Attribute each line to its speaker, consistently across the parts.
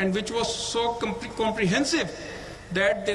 Speaker 1: and which was so comprehensive that they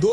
Speaker 1: 2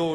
Speaker 2: 2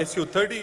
Speaker 2: SU-30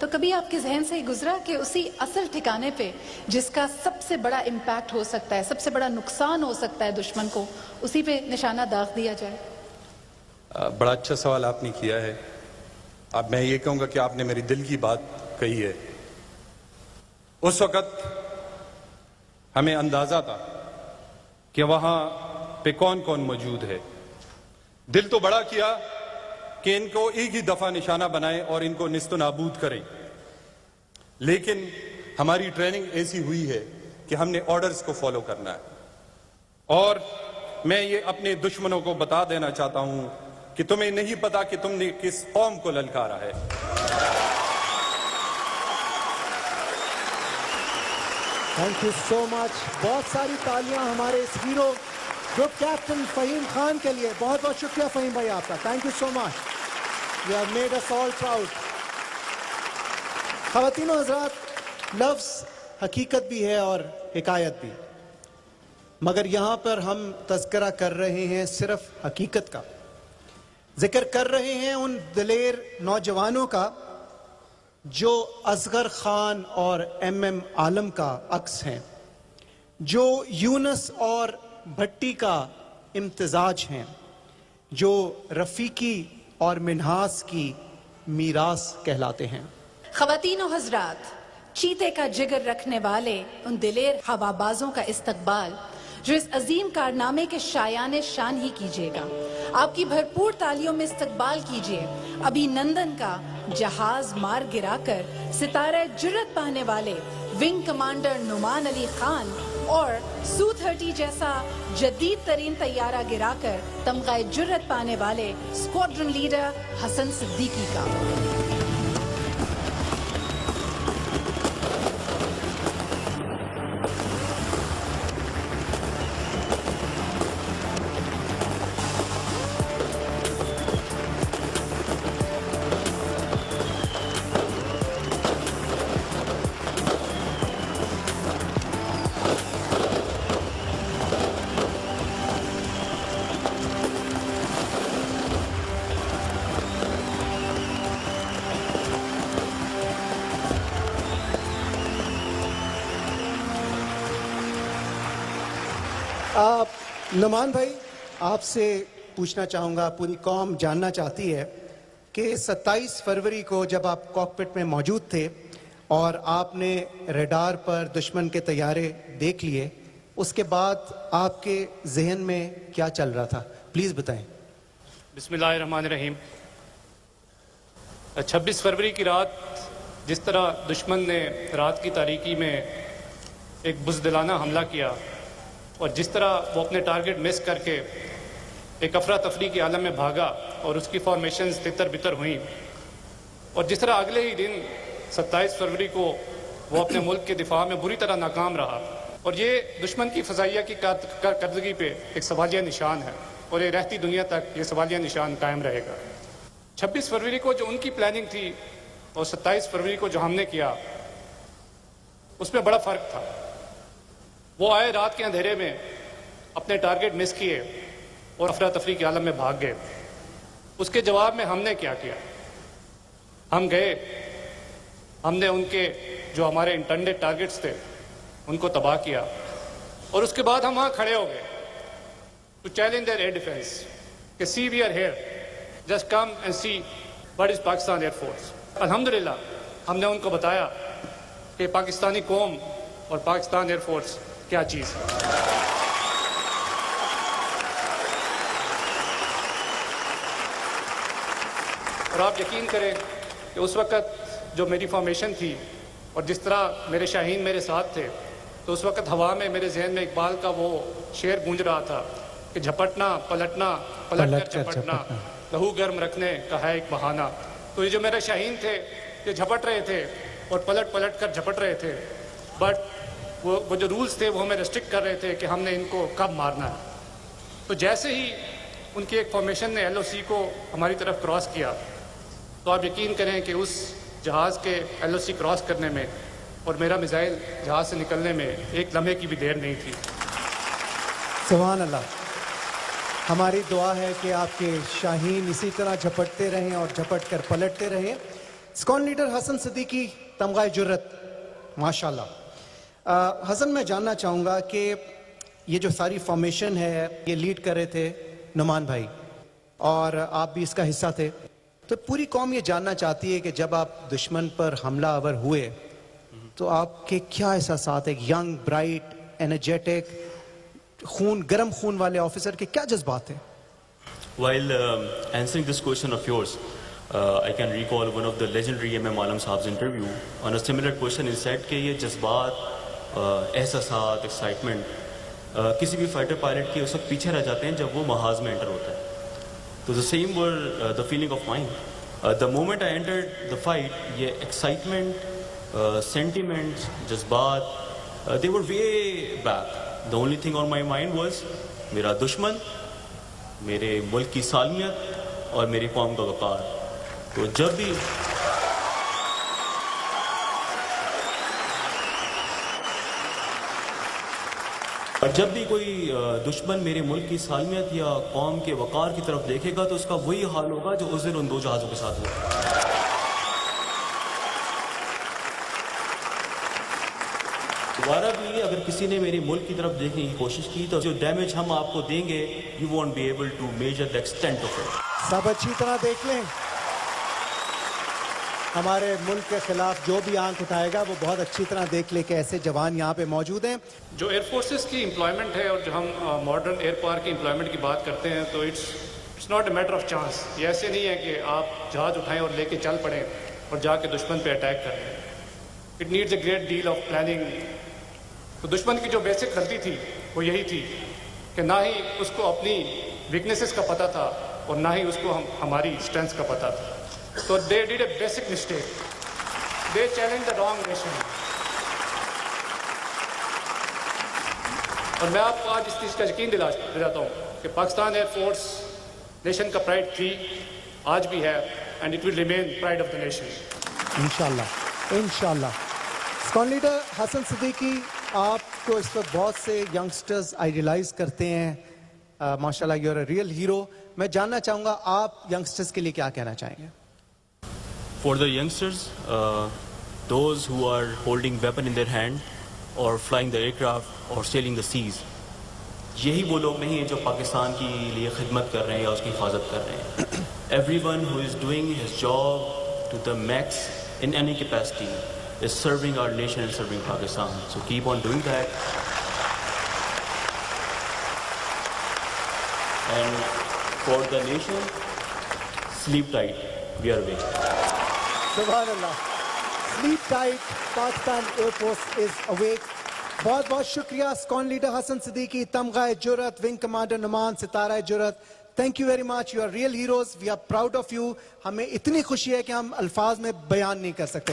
Speaker 3: تو کبھی آپ کے ذہن سے گزرا کہ اسی اصل ٹھکانے پہ جس کا سب سے بڑا امپیکٹ ہو سکتا ہے، سب سے بڑا نقصان ہو سکتا ہے دشمن کو، اسی پہ نشانہ داغ دیا جائے؟
Speaker 2: بڑا اچھا سوال آپ نے کیا ہے. اب میں یہ کہوں گا کہ آپ نے میری دل کی بات کہی ہے. اس وقت ہمیں اندازہ تھا کہ وہاں پہ کون کون موجود ہے. دل تو بڑا کیا کہ ان کو ایک ہی دفعہ نشانہ بنائیں اور ان کو نیست و نابود کریں، لیکن ہماری ٹریننگ ایسی ہوئی ہے کہ ہم نے آرڈرز کو فالو کرنا ہے. اور میں یہ اپنے دشمنوں کو بتا دینا چاہتا ہوں کہ تمہیں نہیں پتا کہ تم نے کس قوم کو للکارا ہے.
Speaker 4: Thank you so much. بہت ساری تالیاں ہمارے اس hero group captain Fahim Khan کے لیے. بہت بہت شکریہ فہیم بھائی آپ کا. Thank you so much. You have made us all proud. خواتین و حضرات، لفظ حقیقت بھی ہے اور حکایت بھی، مگر یہاں پر ہم تذکرہ کر رہے ہیں صرف حقیقت کا. ذکر کر رہے ہیں ان دلیر نوجوانوں کا جو اصغر خان اور ایم عالم کا عکس ہیں، جو یونس اور بھٹی کا امتزاج ہیں، جو رفیقی اور منہاس کی میراث کہلاتے ہیں.
Speaker 3: خواتین و حضرات، چیتے کا جگر رکھنے والے ان دلیر ہوابازوں کا استقبال جو اس عظیم کارنامے کے شایان شان ہی کیجیے گا. آپ کی بھرپور تالیوں میں استقبال کیجیے ابھی نندن کا جہاز مار گرا کر ستارہ جرت پانے والے ونگ کمانڈر نعمان علی خان اور سو-30 جیسا جدید ترین طیارہ گرا کر تمغہ جرت پانے والے اسکواڈرن لیڈر حسن صدیقی کا.
Speaker 4: نعمان بھائی، آپ سے پوچھنا چاہوں گا، پوری قوم جاننا چاہتی ہے کہ 27 فروری کو جب آپ کاکپٹ میں موجود تھے اور آپ نے ریڈار پر دشمن کے طیارے دیکھ لیے، اس کے بعد آپ کے ذہن میں کیا چل رہا تھا؟ پلیز بتائیں.
Speaker 5: بسم اللہ الرحمن الرحیم. 26 فروری کی رات جس طرح دشمن نے رات کی تاریکی میں ایک بزدلانہ حملہ کیا اور جس طرح وہ اپنے ٹارگٹ مس کر کے ایک افراتفری کے عالم میں بھاگا اور اس کی فارمیشنز تتر بتر ہوئیں، اور جس طرح اگلے ہی دن 27 فروری کو وہ اپنے ملک کے دفاع میں بری طرح ناکام رہا، اور یہ دشمن کی فضائیہ کی کارکردگی پہ ایک سوالیہ نشان ہے اور یہ رہتی دنیا تک یہ سوالیہ نشان قائم رہے گا. 26 فروری کو جو ان کی پلاننگ تھی اور 27 فروری کو جو ہم نے کیا، اس میں بڑا فرق تھا. وہ آئے رات کے اندھیرے میں، اپنے ٹارگٹ مس کیے اور افراتفری کے عالم میں بھاگ گئے. اس کے جواب میں ہم نے کیا کیا؟ ہم گئے، ہم نے ان کے جو ہمارے انٹینڈڈ ٹارگٹس تھے ان کو تباہ کیا، اور اس کے بعد ہم وہاں کھڑے ہو گئے to challenge their air defence کہ see we are here, just come and see what is Pakistan air force. الحمدللہ ہم نے ان کو بتایا کہ پاکستانی قوم اور پاکستان ایئر فورس کیا چیز ہے. اور آپ یقین کریں کہ اس وقت جو میری فارمیشن تھی اور جس طرح میرے شاہین میرے ساتھ تھے، تو اس وقت ہوا میں میرے ذہن میں اقبال کا وہ شعر گونج رہا تھا کہ جھپٹنا پلٹنا پلٹ کر جھپٹنا، لہو گرم رکھنے کا ہے ایک بہانہ. تو یہ جو میرے شاہین تھے یہ جھپٹ رہے تھے اور پلٹ کر جھپٹ رہے تھے، بٹ وہ جو رولز تھے وہ ہمیں ریسٹرکٹ کر رہے تھے کہ ہم نے ان کو کب مارنا ہے. تو جیسے ہی ان کی ایک فارمیشن نے LOC کو ہماری طرف کراس کیا، تو آپ یقین کریں کہ اس جہاز کے LOC کراس کرنے میں اور میرا میزائل جہاز سے نکلنے میں ایک لمحے کی بھی دیر نہیں تھی.
Speaker 4: سبحان اللہ. ہماری دعا ہے کہ آپ کے شاہین اسی طرح جھپٹتے رہیں اور جھپٹ کر پلٹتے رہیں. اسکون لیڈر حسن صدیقی، تمغہ جرت، ماشاءاللہ۔ حسن میں جاننا چاہوں گا کہ یہ جو ساری فارمیشن ہے یہ لیڈ کر رہے تھے نعمان بھائی اور آپ بھی اس کا حصہ تھے، تو پوری قوم یہ جاننا چاہتی ہے کہ جب آپ دشمن پر حملہ آور ہوئے تو آپ کے کیا احساسات ہیں؟ ینگ، برائٹ، انرجیٹک، گرم خون والے آفیسر کے کیا جذبات ہیں؟
Speaker 6: While answering this question of yours, I can recall one of the legendary M.M. Alam Saab's interview. On a similar question, he said کہ یہ جذبات، احساسات، ایکسائٹمنٹ کسی بھی فائٹر پائلٹ کے اس وقت پیچھے رہ جاتے ہیں جب وہ محاذ میں انٹر ہوتا ہے. تو the same were the feeling of mine. The moment I entered the fight, یہ ایکسائٹمنٹ، sentiments, جذبات، they were way back. The only thing on my mind was میرا دشمن، میرے ملک کی سالمیت اور میری قوم کا وقار. تو جب بھی کوئی دشمن میرے ملک کی سالمیت یا قوم کے وقار کی طرف دیکھے گا تو اس کا وہی حال ہوگا جو اس دن ان دو جہازوں کے ساتھ ہوا. دوبارہ بھی اگر کسی نے میرے ملک کی طرف دیکھنے کی کوشش کی تو جو ڈیمیج ہم آپ کو دیں گے you won't be able to measure the extent of it.
Speaker 4: سب اچھی طرح دیکھ لیں، ہمارے ملک کے خلاف جو بھی آنکھ اٹھائے گا وہ بہت اچھی طرح دیکھ لے کہ ایسے جوان یہاں پہ موجود ہیں.
Speaker 5: جو ایئر فورسز کی امپلائمنٹ ہے اور جو ہم ماڈرن ایئر پاور کی امپلائمنٹ کی بات کرتے ہیں تو it's not a matter of chance. یہ ایسے نہیں ہے کہ آپ جہاز اٹھائیں اور لے کے چل پڑیں اور جا کے دشمن پہ اٹیک کریں. It needs a great deal of planning. تو دشمن کی جو بیسک غلطی تھی وہ یہی تھی کہ نہ ہی اس کو اپنی ویکنیسز کا پتہ تھا اور نہ ہی اس کو ہماری اسٹرینتھس کا پتہ تھا. تو they did a basic mistake. They challenge the wrong nation. اور میں آپ کو آج اس چیز کا یقین دلاتا ہوں کہ پاکستان ایئر فورس نیشن کا پرائڈ تھی، آج بھی ہے، and it will remain pride of the nation.
Speaker 4: انشاءاللہ انشاءاللہ. اسکون لیڈر حسن صدیقی، آپ کو اس وقت بہت سے ینگسٹرز آئیڈیلائز کرتے ہیں، ماشاءاللہ you are a real hero. میں جاننا چاہوں گا آپ ینگسٹرز کے لیے کیا کہنا چاہیں گے؟
Speaker 6: For the youngsters, those who are holding weapon in their hand or flying the aircraft or sailing the seas, یہی وہ لوگ نہیں ہیں جو پاکستان کی لیے خدمت کر رہے ہیں یا اس کی حفاظت کر رہے ہیں. Everyone who is doing his job to the max in any capacity is serving our nation and serving Pakistan. So keep on doing that. And for the nation, sleep tight. We are awake.
Speaker 4: سبحان اللہ. Sleep tight, Pakistan air force is awake. بہت بہت شکریہ ISKCON leader حسن صدیقی، تمغہ جرت، wing commander Noman, Sitara Jurat. Thank you very much. You are real heroes. We are proud of you. ہمیں اتنی خوشی ہے کہ ہم الفاظ میں بیان نہیں کر سکتے.